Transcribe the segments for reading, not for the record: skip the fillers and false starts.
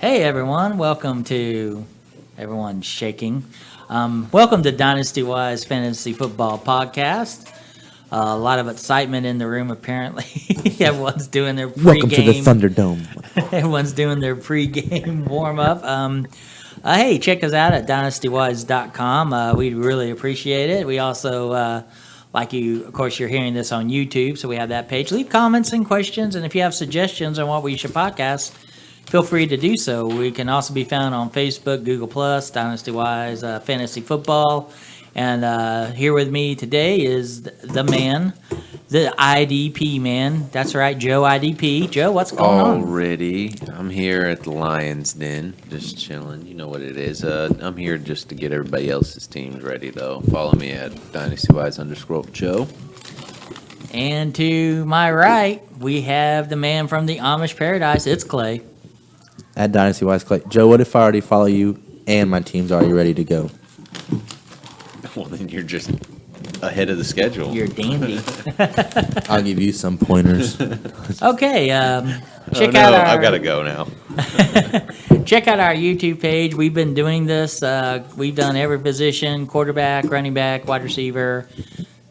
Hey everyone, welcome to everyone's shaking. Welcome to Dynasty Wise Fantasy Football Podcast. A lot of excitement in the room apparently. Everyone's doing their pregame. Welcome to the Thunderdome. Everyone's doing their pregame warm up. Hey, check us out at dynastywise.com. We'd really appreciate it. We also like you, of course, you're hearing this on YouTube, so we have that page. Leave comments and questions, and if you have suggestions on what we should podcast, feel free to do so. We can also be found on Facebook, Google+, Dynasty Wise, Fantasy Football. And here with me today is the man, the IDP man. That's right, Joe IDP. Joe, what's going on? Already, I'm here at the Lions Den, just chilling. You know what it is. I'm here just to get everybody else's teams ready, though. Follow me at DynastyWise_Joe. And to my right, we have the man from the Amish Paradise. It's Clay. At Dynasty Wise Clay. Joe, what if I already follow you and my team's already ready to go? Well, then you're just ahead of the schedule. You're dandy. I'll give you some pointers. Okay, check out. out our... I've got to go now. Check out our YouTube page. We've been doing this. We've done every position: quarterback, running back, wide receiver,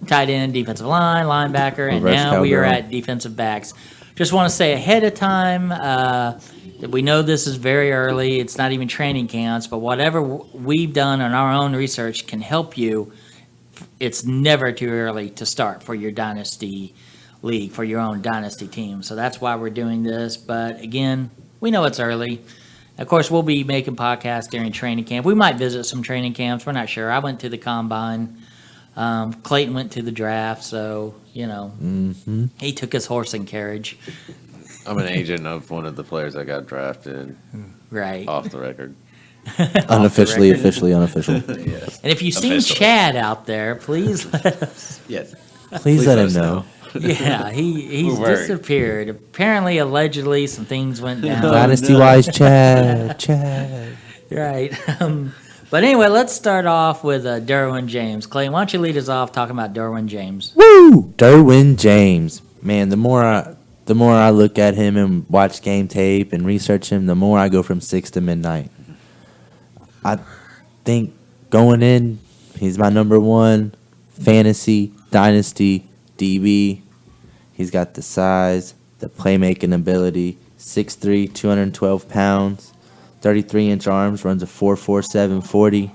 tight end, defensive line, linebacker, and now we are at defensive backs. Just want to say ahead of time that we know this is very early. It's not even training camps, but whatever we've done on our own research can help you. It's never too early to start for your dynasty league, for your own dynasty team. So that's why we're doing this. But again, we know it's early. Of course, we'll be making podcasts during training camp. We might visit some training camps. We're not sure. I went to the combine. Clayton went to the draft, so, you know, he took his horse and carriage. I'm an agent of one of the players that got drafted. Right. Off the record. Unofficially, officially, unofficial. Yes. And if you've seen Officially. Chad out there, please let us. Yes. Please let him know. Yeah, he's We're worried. disappeared. Apparently, allegedly, some things went down. Dynasty Wise Chad. Right. But anyway, let's start off with Derwin James. Clay, why don't you lead us off talking about Derwin James? Woo! Derwin James. Man, the more I look at him and watch game tape and research him, the more I go from 6 to midnight. I think going in, he's my number one fantasy dynasty DB. He's got the size, the playmaking ability, 6'3", 212 pounds, 33-inch arms, runs a 4.47 40,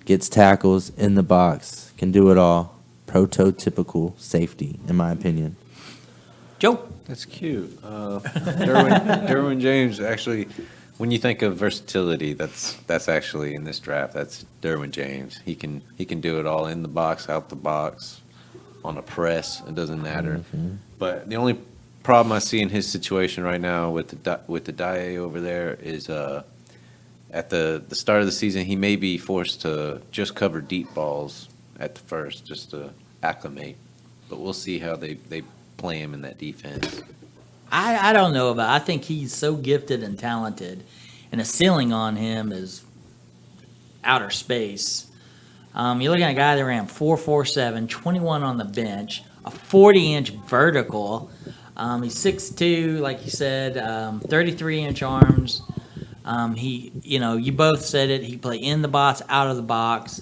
gets tackles in the box, can do it all. Prototypical safety, in my opinion. Joe? That's cute. Derwin James, actually, when you think of versatility, that's actually in this draft. That's Derwin James. He can do it all in the box, out the box, on a press. It doesn't matter. Mm-hmm. But the only problem I see in his situation right now with the DIA over there is at the start of the season he may be forced to just cover deep balls at the first just to acclimate. But we'll see how they play him in that defense. I don't know about. I think he's so gifted and talented, and the ceiling on him is outer space. You're looking at a guy that ran 4.47, 21 on the bench, a 40-inch vertical. He's 6'2", like you said, 33-inch arms. You both said it. He played in the box, out of the box.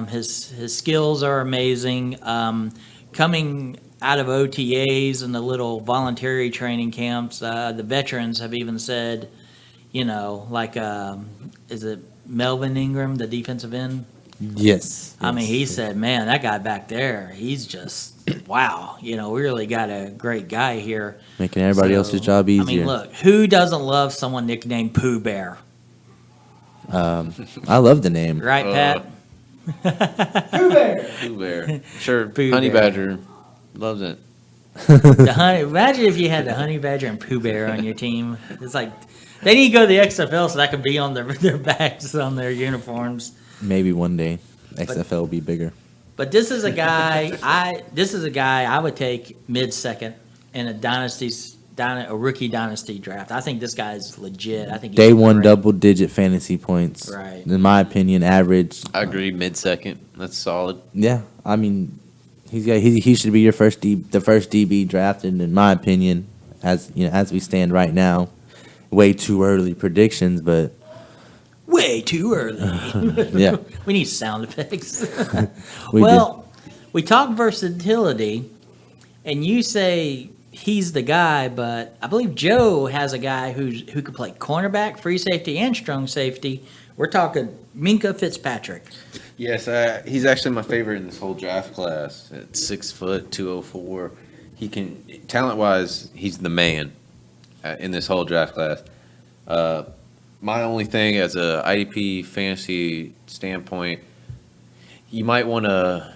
His skills are amazing. Coming out of OTAs and the little voluntary training camps, the veterans have even said, is it Melvin Ingram, the defensive end? Yes. I mean, he said, man, that guy back there, he's just, wow. We really got a great guy here. Making everybody else's job easier. I mean, look, who doesn't love someone nicknamed Pooh Bear? I love the name. Right, Pat? Pooh Bear. Sure. Pooh Honey Bear. Badger loves it. Imagine if you had the Honey Badger and Pooh Bear on your team. It's like, they need to go to the XFL so that could be on their backs, on their uniforms. Maybe one day XFL will be bigger. But this is a guy I would take mid-second in a rookie dynasty draft. I think this guy's legit. I think he's Day one great. double-digit fantasy points. Right. In my opinion, average. I agree. Mid-second. That's solid. Yeah, I mean, he should be the first DB drafted. In my opinion, as we stand right now, way too early predictions, but Way too early. yeah, We need sound effects. we we talk versatility, and you say he's the guy, but I believe Joe has a guy who could play cornerback, free safety, and strong safety. We're talking Minkah Fitzpatrick. Yes, he's actually my favorite in this whole draft class. At 6 foot, 204, he can talent-wise, he's the man in this whole draft class. My only thing as a IDP fantasy standpoint, you might want to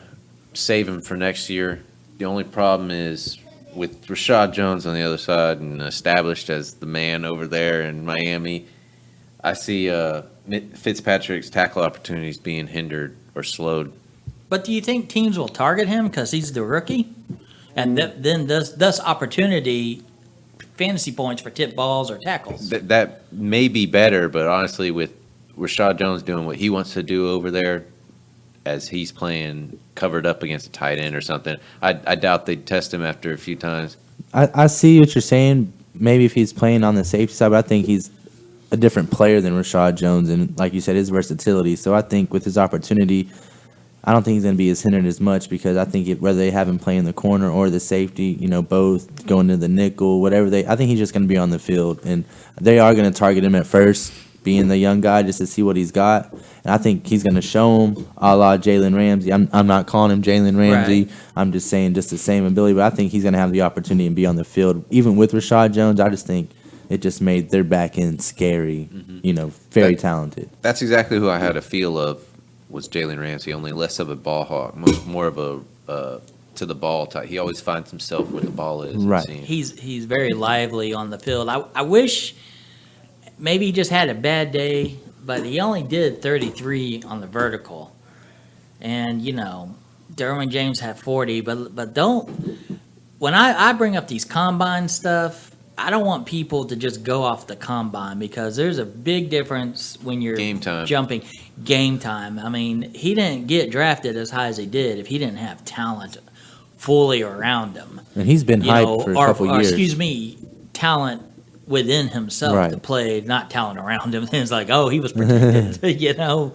save him for next year. The only problem is with Rashad Jones on the other side and established as the man over there in Miami, I see Fitzpatrick's tackle opportunities being hindered or slowed. But do you think teams will target him because he's the rookie? And then thus opportunity, fantasy points for tip balls or tackles. That may be better, but honestly, with Rashad Jones doing what he wants to do over there, as he's playing covered up against a tight end or something, I doubt they'd test him after a few times. I see what you're saying. Maybe if he's playing on the safety side, but I think he's a different player than Rashad Jones, and like you said, his versatility. So I think with his opportunity, I don't think he's going to be as hindered as much because I think whether they have him playing the corner or the safety, both going to the nickel, whatever I think he's just going to be on the field, and they are going to target him at first, being the young guy, just to see what he's got. And I think he's going to show him a la Jalen Ramsey. I'm not calling him Jalen Ramsey. Right. I'm just saying just the same ability, but I think he's going to have the opportunity and be on the field. Even with Rashad Jones, I just think it just made their back end scary, very talented. That's exactly who I had a feel of was Jalen Ramsey, only less of a ball hawk, more of a to the ball type. He always finds himself where the ball is. Right. He's very lively on the field. I wish maybe he just had a bad day, but he only did 33 on the vertical. And, Derwin James had 40, but don't – when I bring up these combine stuff, I don't want people to just go off the combine because there's a big difference when you're jumping game time. I mean, he didn't get drafted as high as he did if he didn't have talent fully around him. And he's been hyped for a couple years. Talent within himself to play, not talent around him. It's like, oh, he was protected,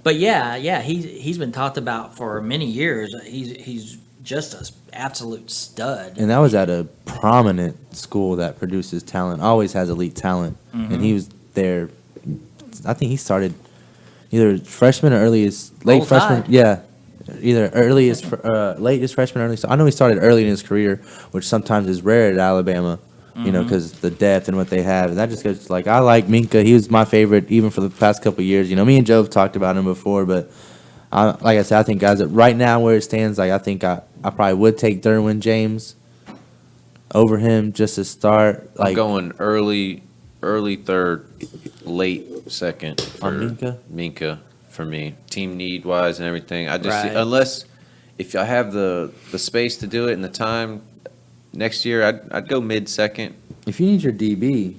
But yeah, he's been talked about for many years. He's just an absolute stud. And that was at a prominent school that produces talent, always has elite talent. Mm-hmm. And he was there, I think he started either freshman or late freshman. Yeah, either late as freshman or early. So I know he started early in his career, which sometimes is rare at Alabama, because the depth and what they have. And that just goes I like Minkah. He was my favorite even for the past couple of years. Me and Joe have talked about him before, but like I said, I think guys right now where it stands, I think I probably would take Derwin James over him just to start. I'm going early third, late second for Minkah for me. Team need wise and everything. I just unless if I have the space to do it and the time next year, I'd go mid second. If you need your DB,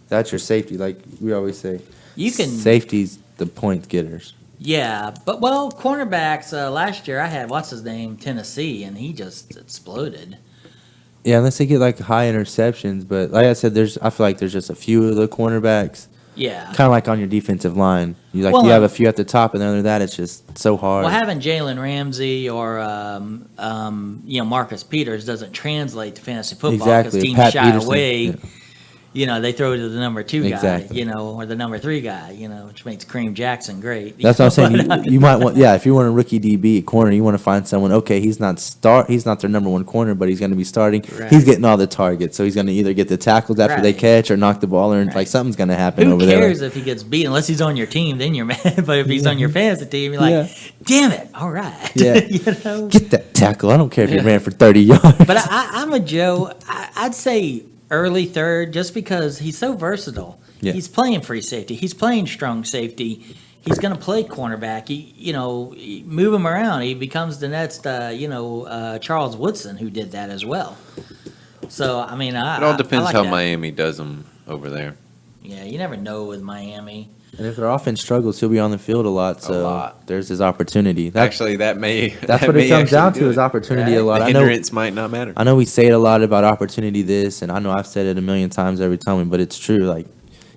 that's your safety. Like we always say, safety's the point getters. Yeah, but cornerbacks. Last year I had what's his name, Tennessee, and he just exploded. Yeah, unless they get high interceptions, but like I said, I feel like there's just a few of the cornerbacks. Yeah, kind of like on your defensive line. You have a few at the top, and other than that, it's just so hard. Well, having Jalen Ramsey or Marcus Peters doesn't translate to fantasy football because teams shy away. Yeah. They throw to the number 2 guy, or the number 3 guy, which makes Kareem Jackson great. That's what I'm saying. You might want, if you want a rookie DB at corner, you want to find someone. Okay, he's not their number 1 corner, but he's going to be starting. Right. He's getting all the targets, so he's going to either get the tackles after they catch or knock the ball, or something's going to happen over there. Who cares if he gets beat? Unless he's on your team, then you're mad. But if he's on your fantasy team, you're like, damn it, all right. Yeah. Get that tackle. I don't care if he ran for 30 yards. But I'm a Joe. I'd say early third, just because he's so versatile. Yeah. He's playing free safety. He's playing strong safety. He's going to play cornerback. Move him around. He becomes the next, Charles Woodson, who did that as well. So, I mean, it all depends how Miami does them over there. Yeah, you never know with Miami. And if their offense struggles, he'll be on the field a lot. So there's his opportunity. That's what it comes down to, is opportunity a lot. The hindrance might not matter. I know we say it a lot about opportunity this, and I know I've said it a million times every time, but it's true.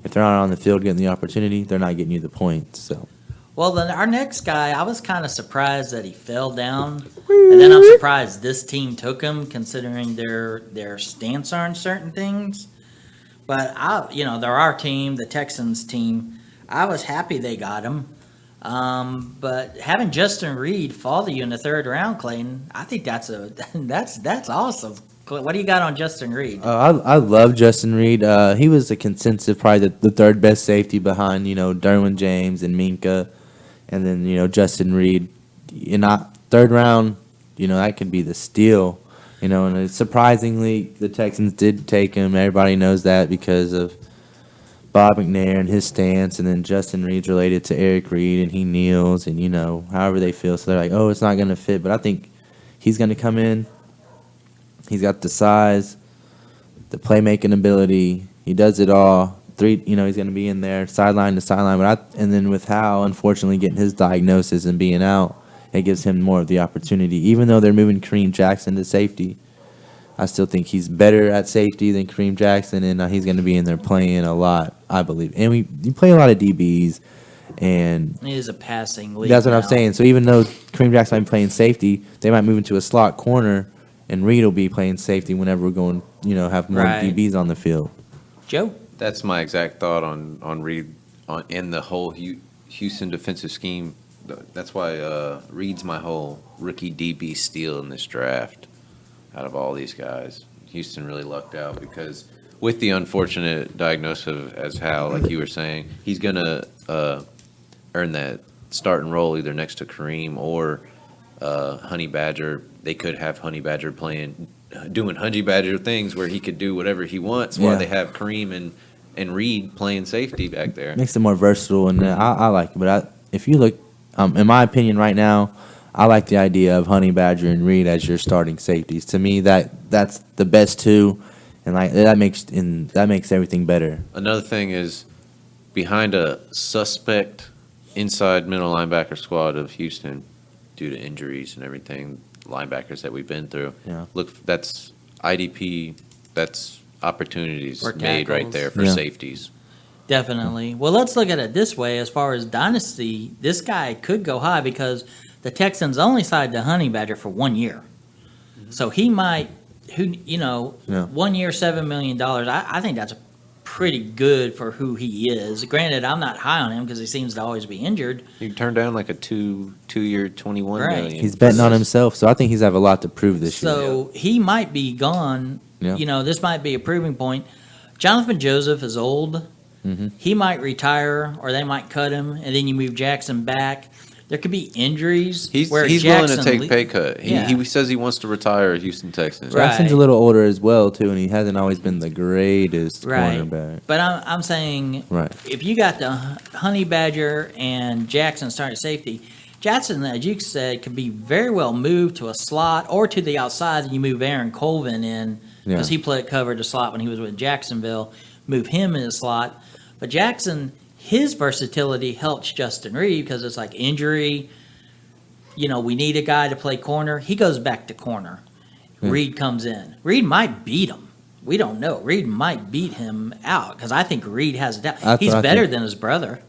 if they're not on the field getting the opportunity, they're not getting you the points. So Well, then our next guy, I was kind of surprised that he fell down, and then I'm surprised this team took him, considering their stance on certain things. But they're our team, the Texans team. I was happy they got him. But having Justin Reid fall to you in the third round, Clayton, I think that's awesome. What do you got on Justin Reid? I love Justin Reid. He was a consensus, probably the third best safety behind Derwin James and Minkah, and then Justin Reid. Third round, that could be the steal. And surprisingly, the Texans did take him. Everybody knows that because of Bob McNair and his stance, and then Justin Reid's related to Eric Reid, and he kneels, and however they feel. So they're like, oh, it's not going to fit. But I think he's going to come in. He's got the size, the playmaking ability. He does it all. He's going to be in there sideline to sideline. And then with Hal, unfortunately, getting his diagnosis and being out, it gives him more of the opportunity. Even though they're moving Kareem Jackson to safety, I still think he's better at safety than Kareem Jackson, and he's going to be in there playing a lot, I believe. And you play a lot of DBs, and He is a passing league. that's what I'm now. saying. So even though Kareem Jackson might be playing safety, they might move into a slot corner, and Reid will be playing safety whenever we're going, have more Right. DBs on the field. Joe? That's my exact thought on Reid in the whole Houston defensive scheme. That's why Reid's my whole rookie DB steal in this draft. Out of all these guys, Houston really lucked out because with the unfortunate diagnosis as Hal, like you were saying, he's gonna earn that starting role either next to Kareem or Honey Badger. They could have Honey Badger doing Honey Badger things where he could do whatever he wants while they have Kareem and Reid playing safety back there. Makes it more versatile, and I like it. But if you look, in my opinion, right now, I like the idea of Honey Badger and Reid as your starting safeties. To me, that's the best two, and that makes everything better. Another thing is behind a suspect inside middle linebacker squad of Houston due to injuries and everything, linebackers that we've been through. Yeah. Look, that's IDP, that's opportunities For made right tackles. there for Yeah. safeties. Definitely. Well, let's look at it this way. As far as Dynasty, this guy could go high because the Texans only signed the Honey Badger for 1 year. So he might, 1 year, $7 million. I think that's pretty good for who he is. Granted, I'm not high on him because he seems to always be injured. You turned down like a two-year, $21 Right. million. He's betting on himself, so I think he's have a lot to prove this year. So he might be gone. Yeah. This might be a proving point. Jonathan Joseph is old. Mm-hmm. He might retire, or they might cut him, and then you move Jackson back. There could be injuries. He's where willing Jackson to take a pay cut. Yeah. He says he wants to retire at Houston Texans. Right. Jackson's a little older as well too, and he hasn't always been the greatest Right. cornerback. But I'm saying, Right. if you got the Honey Badger and Jackson starting safety, Jackson, as you said, could be very well moved to a slot or to the outside, and you move Aaron Colvin in because he covered the slot when he was with Jacksonville. Move him in the slot, but Jackson, his versatility helps Justin Reid because it's like injury. We need a guy to play corner. He goes back to corner. Reid comes in. Reid might beat him. We don't know. Reid might beat him out because I think Reid has a doubt. That's He's what I better think. than his brother.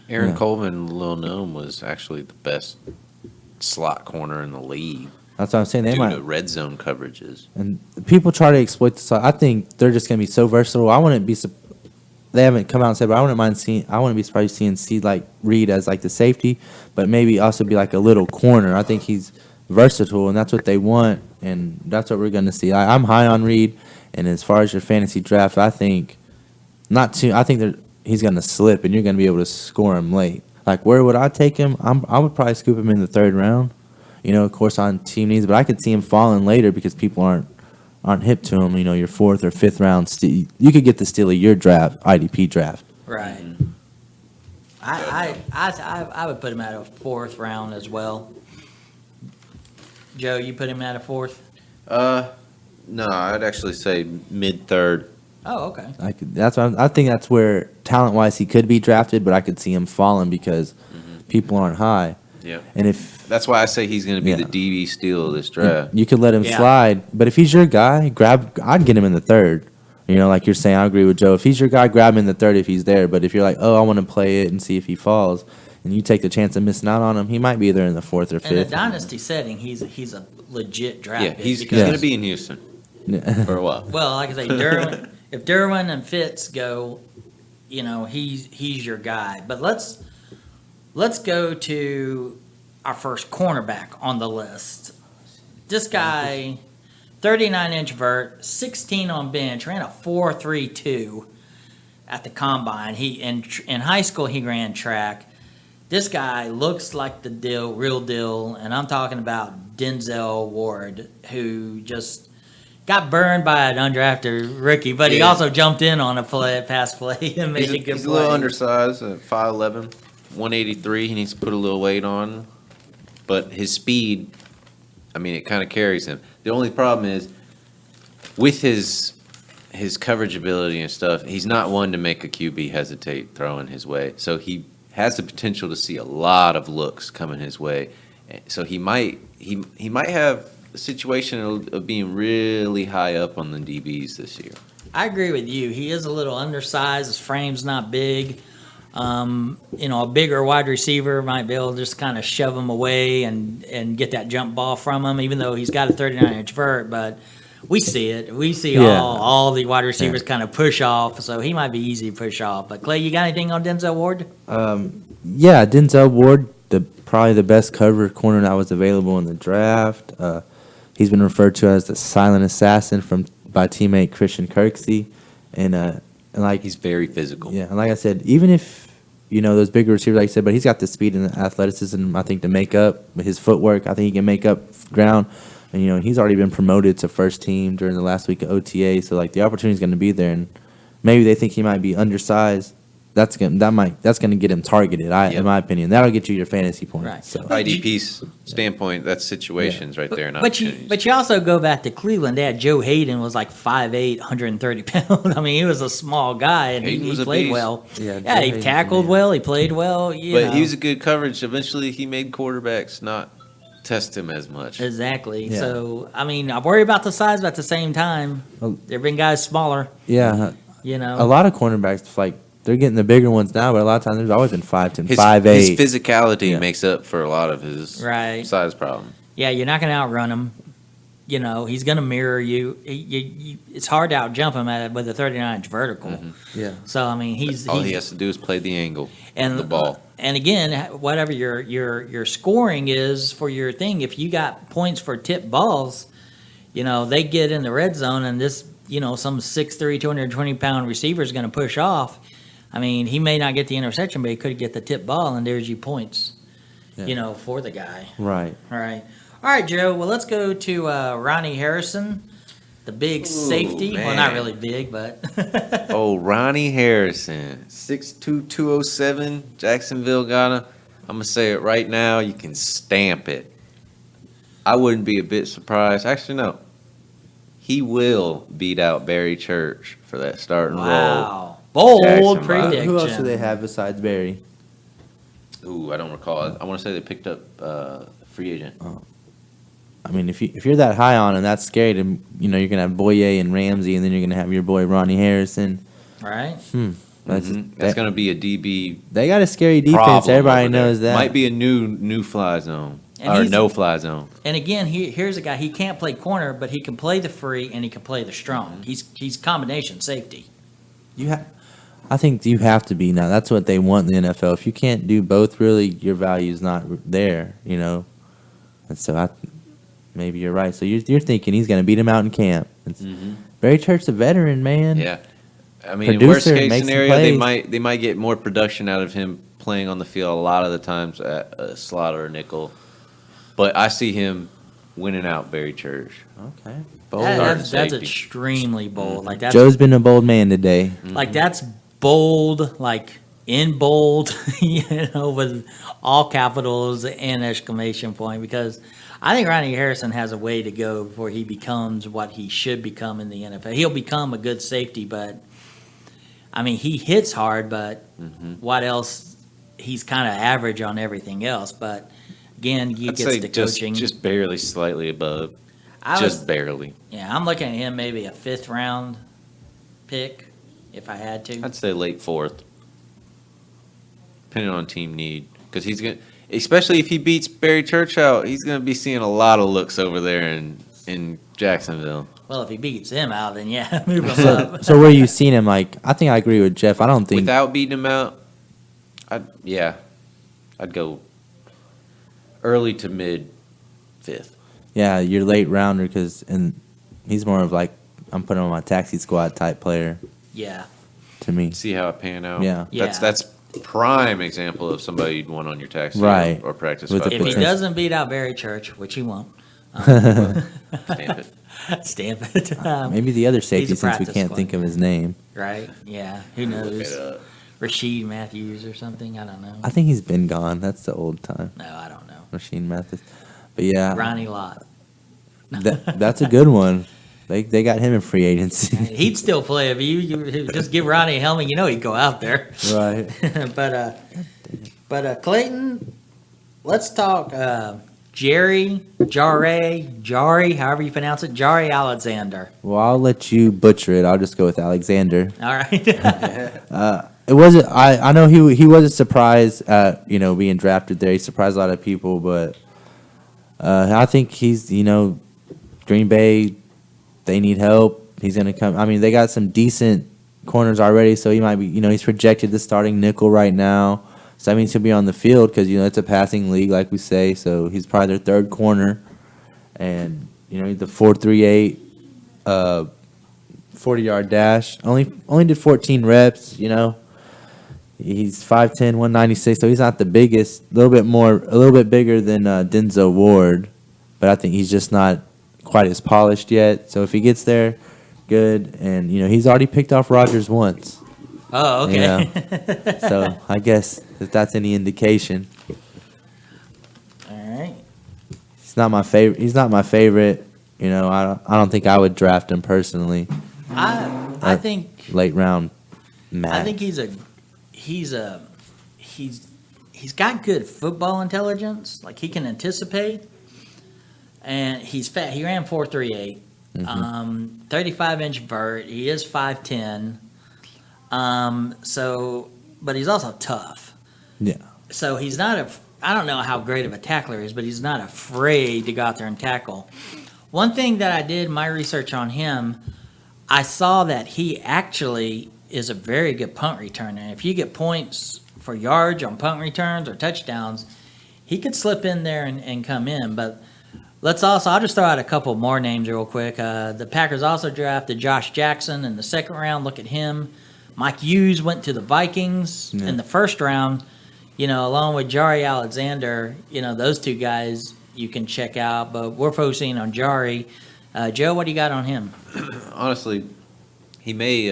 Aaron Yeah. Colvin, little known, was actually the best slot corner in the league That's what I'm saying. They due might, to red zone coverages. and people try to exploit the slot. I think they're just going to be so versatile. I wouldn't be. They haven't come out and said, but I wouldn't mind seeing. I wouldn't be surprised seeing like Reid as like the safety, but maybe also be like a little corner. I think he's versatile, and that's what they want, and that's what we're going to see. I'm high on Reid, and as far as your fantasy draft, I think not too. I think that he's going to slip, and you're going to be able to score him late. Like, where would I take him? I would probably scoop him in the third round. Of course, on team needs, but I could see him falling later because people aren't hip to him. Your fourth or fifth round. You could get the steal of your draft, IDP draft. Right. I would put him at a fourth round as well. Joe, you put him at a fourth? No, I'd actually say mid-third. Oh, okay. I think that's where talent wise he could be drafted, but I could see him falling because people aren't high. Yeah. And if That's why I say he's going to be Yeah. the DB steal of this draft. you could let him Yeah. slide, but if he's your guy, I'd get him in the third. Like you're saying, I agree with Joe. If he's your guy, grab him in the third if he's there. But if you're like, I want to play it and see if he falls, and you take the chance of missing out on him, he might be there in the fourth or fifth. In a dynasty setting, he's a legit draft Yeah, pick. he's because- going to be in Houston for a while. Well, like I say, if Derwin and Fitz go, he's your guy. But let's go to our first cornerback on the list. This guy, 39-inch vert, 16 on bench, ran a 4.32 at the combine. In high school he ran track. This guy looks like the real deal, and I'm talking about Denzel Ward, who just got burned by an undrafted rookie, but he also jumped in on a pass play and made a good play. He's a little undersized, 5'11", 183. He needs to put a little weight on, but his speed, it kind of carries him. The only problem is with his coverage ability and stuff, he's not one to make a QB hesitate throwing his way. So he has the potential to see a lot of looks coming his way. So he might have a situation of being really high up on the DBs this year. I agree with you. He is a little undersized. His frame's not big. A bigger wide receiver might be able to just kind of shove him away and get that jump ball from him, even though he's got a 39-inch vert. But we see it. We see all the wide receivers kind of push off, so he might be easy to push off. But, Clay, you got anything on Denzel Ward? Denzel Ward, probably the best cover corner that was available in the draft. He's been referred to as the silent assassin by teammate Christian Kirksey. And he's very physical. Yeah, and like I said, even if, those bigger receivers, like I said, but he's got the speed and the athleticism, I think, to make up his footwork. I think he can make up ground. And, he's already been promoted to first team during the last week of OTA. So, the opportunity's going to be there. And maybe they think he might be undersized. That's gonna get him targeted. In my opinion, that'll get you your fantasy points. Right. So IDP's standpoint, that's situations right there. But you also go back to Cleveland. They had Joe Hayden was like 5'8", 130 pounds. He was a small guy and he played well. Yeah, he tackled well. He played well. He was a good coverage. Eventually, he made quarterbacks not test him as much. Exactly. Yeah. So I worry about the size, but at the same time, there've been guys smaller. Yeah, A lot of cornerbacks they're getting the bigger ones now, but a lot of times there's always been 5'10", 5'8". His physicality makes up for a lot of his size problem. Yeah, you're not going to outrun him. He's going to mirror you. It's hard to outjump him with a 39-inch vertical. Mm-hmm. Yeah. So he has to do is play the angle and the ball. And again, whatever your scoring is for your thing, if you got points for tip balls, they get in the red zone and this, some 6'3", 220-pound receiver is going to push off. He may not get the interception, but he could get the tip ball, and there's your points, for the guy. Right. All right, Joe. Well, let's go to Ronnie Harrison, the big safety. Man. Well, not really big, but. Ronnie Harrison, 6'2", 207. Jacksonville got him. I'm going to say it right now. You can stamp it. I wouldn't be a bit surprised. Actually, no. He will beat out Barry Church for that starting role. Wow. Bold prediction. Who else do they have besides Barry? Ooh, I don't recall. I want to say they picked up free agent. Oh. If you're that high on him, that's scary. You're gonna have Boye and Ramsey, and then you're gonna have your boy Ronnie Harrison. Right. That's gonna be a DB. They got a scary defense. Everybody knows that. Might be a new fly zone or no fly zone. And again, here's a guy. He can't play corner, but he can play the free and he can play the strong. He's combination safety. I think you have to be now. That's what they want in the NFL. If you can't do both, really, your value's not there. And so maybe you're right. So you're thinking he's going to beat him out in camp. Barry Church's a veteran, man. Yeah, Producer, worst case makes scenario, they might get more production out of him playing on the field a lot of the times at a slot or a nickel. But I see him winning out Barry Church. Okay. That's extremely bold. Joe's been a bold man today. That's bold, in bold, with all capitals and exclamation point, because I think Ronnie Harrison has a way to go before he becomes what he should become in the NFL. He'll become a good safety, but he hits hard, but what else? He's kind of average on everything else, but again, he I'd gets say to coaching. Just barely, slightly above. Barely. Yeah, I'm looking at him maybe a 5th round pick if I had to. I'd say late fourth, depending on team need, because he's gonna, especially if he beats Barry Church out, he's gonna be seeing a lot of looks over there in Jacksonville. Well, if he beats him out, then yeah, move him So, up. so where you seen him? Like, I think I agree with Jeff. I don't think Without beating him out, I'd go early to mid fifth. Yeah, your late rounder, and he's more of like, I'm putting on my taxi squad type player Yeah. to me. See how it pan out. Yeah. That's prime example of somebody you'd want on your taxi Right. or practice With squad. the If he potential. doesn't beat out Barry Church, which he won't, Stamp it. stamp it. Maybe the other safety, he's a since we practice can't squad. think of his name. Right? Yeah. Who Look knows? it up. Rasheed Matthews or something? I don't know. I think he's been gone. That's the old time. No, I don't know. Machine Mathis. But yeah, Ronnie Lott. that's a good one. They got him in free agency. He'd still play if you just give Ronnie a helmet. You know he'd go out there. Right. but Clayton, let's talk Jaire, however you pronounce it, Jaire Alexander. Well, I'll let you butcher it. I'll just go with Alexander. All right. It wasn't. I know he was a surprise at being drafted there. He surprised a lot of people, but I think he's Green Bay. They need help. He's gonna come. I mean, they got some decent corners already, so he might be. He's projected the starting nickel right now. So that means he'll be on the field because it's a passing league, like we say. So he's probably their third corner, and he's the 4.38, 40-yard dash. Only did 14 reps. He's 5'10", 196, so he's not the biggest. A little bit bigger than Denzel Ward, but I think he's just not quite as polished yet. So if he gets there, good. And he's already picked off Rodgers once. Oh, okay. So I guess if that's any indication, All right. he's not my favorite. He's not my favorite. I don't think I would draft him personally. I think Late round, max. I think he's got good football intelligence. Like he can anticipate, and he's fat. He ran 4.38, 35-inch vert. He is 5'10". But he's also tough. Yeah. So he's not I don't know how great of a tackler he is, but he's not afraid to go out there and tackle. One thing that I did my research on him, I saw that he actually is a very good punt returner. If you get points for yards on punt returns or touchdowns, he could slip in there and come in. But I'll just throw out a couple more names real quick. The Packers also drafted Josh Jackson in the second round. Look at him. Mike Hughes went to the Vikings in the first round. Along with Jaire Alexander, those two guys you can check out. But we're focusing on Jaire. Joe, what do you got on him? Honestly, he may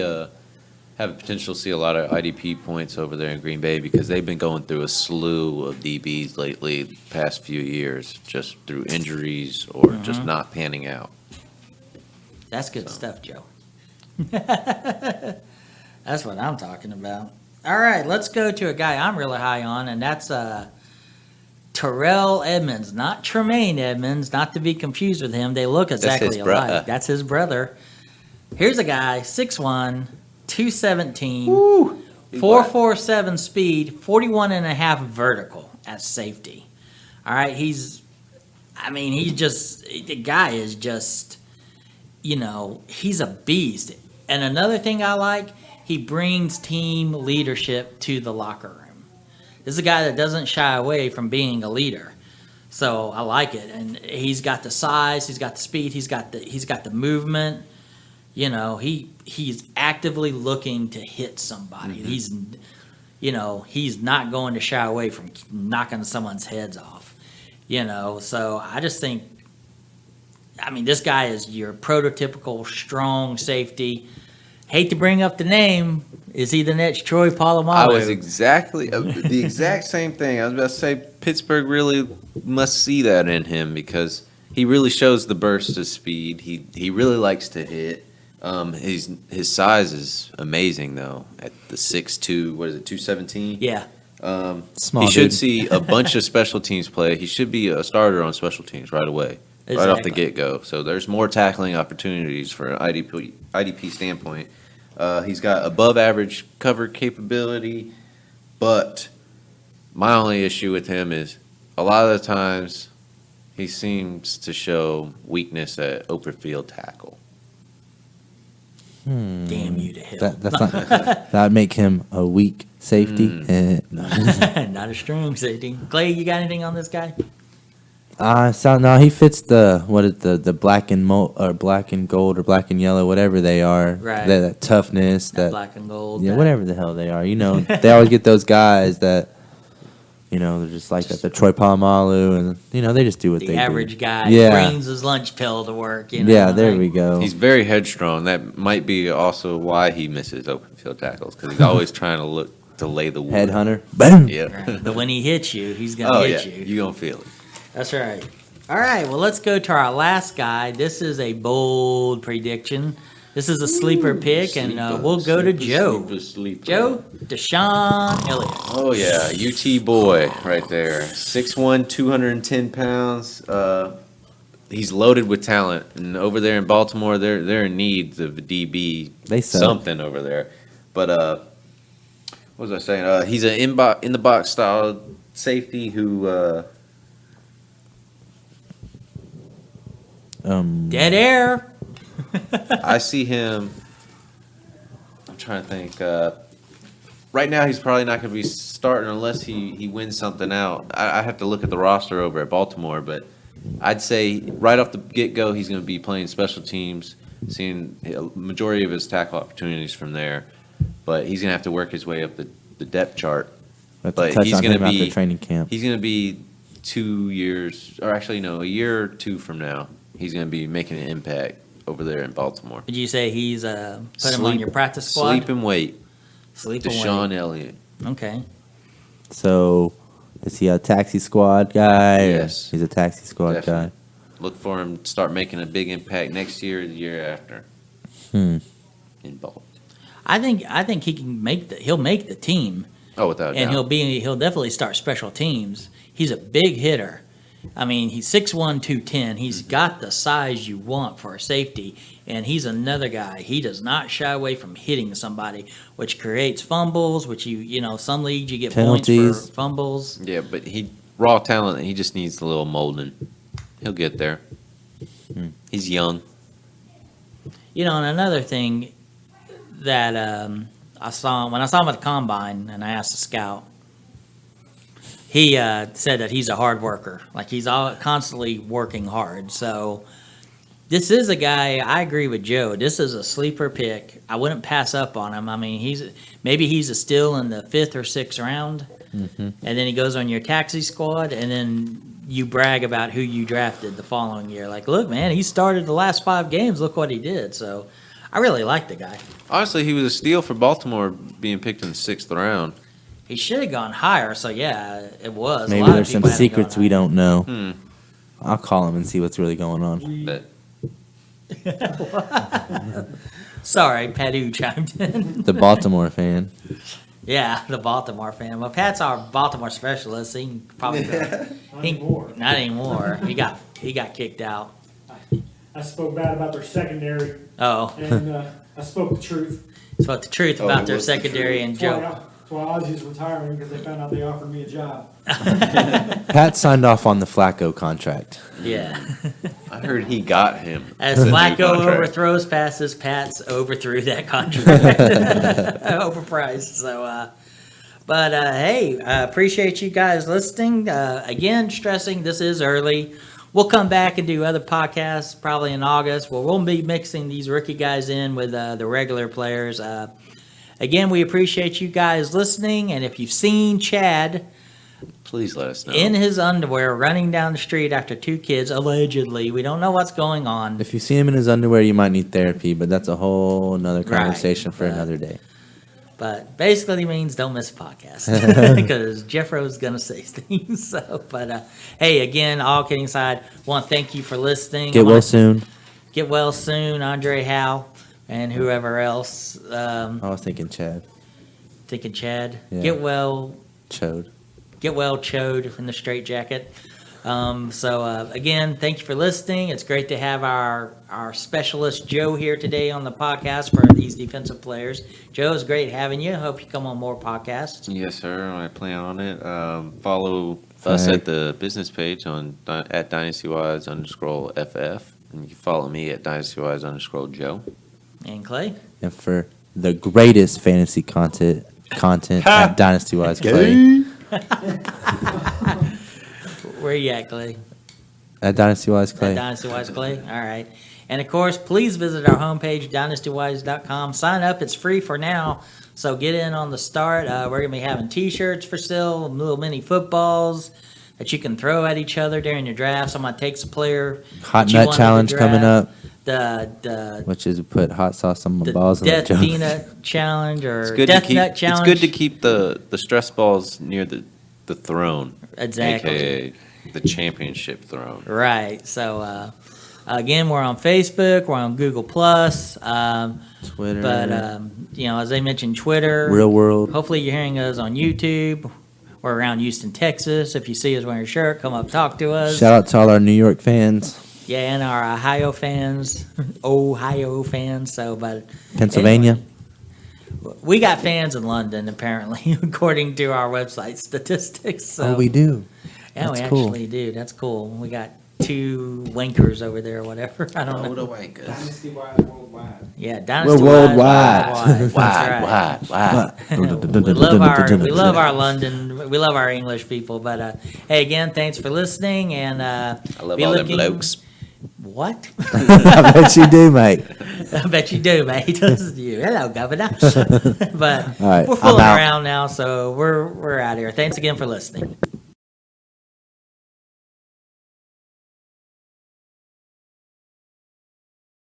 have a potential to see a lot of IDP points over there in Green Bay because they've been going through a slew of DBs lately the past few years, just through injuries or just not panning out. That's good stuff, Joe. That's what I'm talking about. All right, let's go to a guy I'm really high on, and that's Terrell Edmunds, not Tremaine Edmunds, not to be confused with him. They look exactly alike. That's his brother. Here's a guy, 6'1", 217, 4.47 speed, 41.5 vertical at safety. All right, the guy is just, he's a beast. And another thing I like, he brings team leadership to the locker room. This is a guy that doesn't shy away from being a leader. So I like it. And he's got the size, he's got the speed, he's got the movement. He's actively looking to hit somebody. He's not going to shy away from knocking someone's heads off. So I just think, this guy is your prototypical strong safety. Hate to bring up the name. Is he the next Troy Polamalu? I was exactly the exact same thing. I was about to say Pittsburgh really must see that in him because he really shows the burst of speed. He really likes to hit. His size is amazing though. At the 6'2", 217? Yeah. Small he should dude. see a bunch of special teams play. He should be a starter on special teams right away. Right off the Exactly. get-go. So there's more tackling opportunities for an IDP standpoint. He's got above average cover capability, but my only issue with him is a lot of the times he seems to show weakness at open field tackle. Damn you to hell. That's not that'd make him a weak safety. Not a strong safety. Clay, you got anything on this guy? No, he fits the black and black and gold or black and yellow, whatever they are. Right. That toughness, that black and gold. yeah, whatever the hell they are. They always get those guys that, they're just like that. The Troy Polamalu, and they just do what they do. The average guy brings his lunch pill to work. Yeah, there we go. He's very headstrong. That might be also why he misses open field tackles, because he's always trying to lay the wood. Headhunter. Boom. Yeah. Right. But when he hits you, he's gonna hit you. You're gonna feel it. That's right. All right, well, let's go to our last guy. This is a bold prediction. This is a sleeper pick, and we'll go to Joe. Joe, Deshon Elliott. Oh, yeah, UT boy right there. 6'1", 210 pounds. He's loaded with talent. And over there in Baltimore, they're in need of a DB. They suck. Something over there. But what was I saying? He's an in-the-box style safety who... Dead air. I see him. I'm trying to think. Right now, he's probably not going to be starting unless he wins something out. I have to look at the roster over at Baltimore, but I'd say right off the get-go, he's going to be playing special teams, seeing a majority of his tackle opportunities from there. But he's going to have to work his way up the depth chart. But he's going to be training camp. He's going to be 2 years, or actually no, a year or two from now. He's going to be making an impact over there in Baltimore. Did you say he's put him on your practice squad? Sleep and wait. Sleep and wait. Deshon Elliott. Okay. So, is he a taxi squad guy? Yes. He's a taxi squad Definitely. guy. Look for him to start making a big impact next year or the year after. In Baltimore. I think he can he'll make the team. Oh, without a And doubt. he'll definitely start special teams. He's a big hitter. I mean, he's 6'1", 210. He's got the size you want for a safety, and he's another guy. He does not shy away from hitting somebody, which creates fumbles, which some leagues you get Penalties. points for fumbles. Yeah, but raw talent, and he just needs a little molding. He'll get there. He's young. And another thing that I saw when I saw him at the combine, and I asked the scout, he said that he's a hard worker. Like, he's constantly working hard. So this is a guy, I agree with Joe. This is a sleeper pick. I wouldn't pass up on him. I mean, he's a steal in the 5th or 6th round. And then he goes on your taxi squad, and then you brag about who you drafted the following year. Like, look, man, he started the last 5 games. Look what he did. So I really like the guy. Honestly, he was a steal for Baltimore being picked in the 6th round. He should have gone higher, so yeah, it was. Maybe there's some secrets we don't know. I'll call him and see what's really going on. But Sorry, Padu chimed in. The Baltimore fan. Yeah, the Baltimore fan. Well, Pat's our Baltimore specialist. He can probably Not anymore. Not anymore. He got kicked out. I spoke bad about their secondary, Oh, and I spoke the truth. spoke the truth about their what's the secondary and That's why, Joe. that's why Ozzy's retiring, because they found out they offered me a job. Pat signed off on the Flacco contract. Yeah. I heard he got him. As the new Flacco contract. overthrows passes, Pat's overthrew that contract. Overpriced. So, but hey, I appreciate you guys listening. Again, stressing this is early. We'll come back and do other podcasts probably in August where we'll be mixing these rookie guys in with the regular players. Again, we appreciate you guys listening. And if you've seen Chad Please let us know. in his underwear running down the street after 2 kids, allegedly, we don't know what's going on. If you see him in his underwear, you might need therapy, but that's a whole nother Right, conversation for but- another day. But basically means don't miss a podcast because Jeffro's going to say things. So, but hey, again, all kidding aside, want to thank you for listening. Get well soon. Get well soon, Andre Howe and whoever else. I was thinking Chad. Thinking Chad. Yeah. Get well Chode. chode in the straitjacket. Again, thank you for listening. It's great to have our specialist Joe here today on the podcast for these defensive players. Joe, it's great having you. Hope you come on more podcasts. Yes, sir. I plan on it. Follow us at the business page at DynastyWise_FF. And you can follow me at DynastyWise_Joe. And Clay? And for the greatest fantasy content at Dynasty Wise Clay. Where you at, Clay? At Dynasty Wise At Clay. Dynasty Wise Clay? All right. And of course, please visit our homepage, dynastywise.com. Sign up. It's free for now. So get in on the start. We're going to be having T-shirts for sale, little mini footballs that you can throw at each other during your draft. Somebody takes a player. Hot that you Nut wanted to Challenge coming draft. up, which is put hot sauce on my The balls and Death the Peanut Challenge It's or good Death to keep. Nut Challenge. It's good to keep the stress balls near the throne, Exactly. aka the championship throne. Right. So, again, we're on Facebook. We're on Google Plus. Twitter. But as I mentioned, Twitter. Real World. Hopefully, you're hearing us on YouTube. We're around Houston, Texas. If you see us wearing a shirt, come up, talk to us. Shout out to all our New York fans. Yeah, and our Ohio fans. So, but Pennsylvania. anyway, we got fans in London, apparently, according to our website statistics. So. Oh, we do. Yeah, we That's cool. actually do. That's cool. We got 2 wankers over there or whatever. I don't know. Dynasty Wise Worldwide. Yeah, Dynasty We're worldwide. That's right. We love our London. We love our English people. But hey, again, thanks for listening. And I love be all them looking- blokes. What? I bet you do, mate. I bet you do, mate. You. Hello, Governor. But All right, we're I'm fooling out. around now, so we're out here. Thanks again for listening.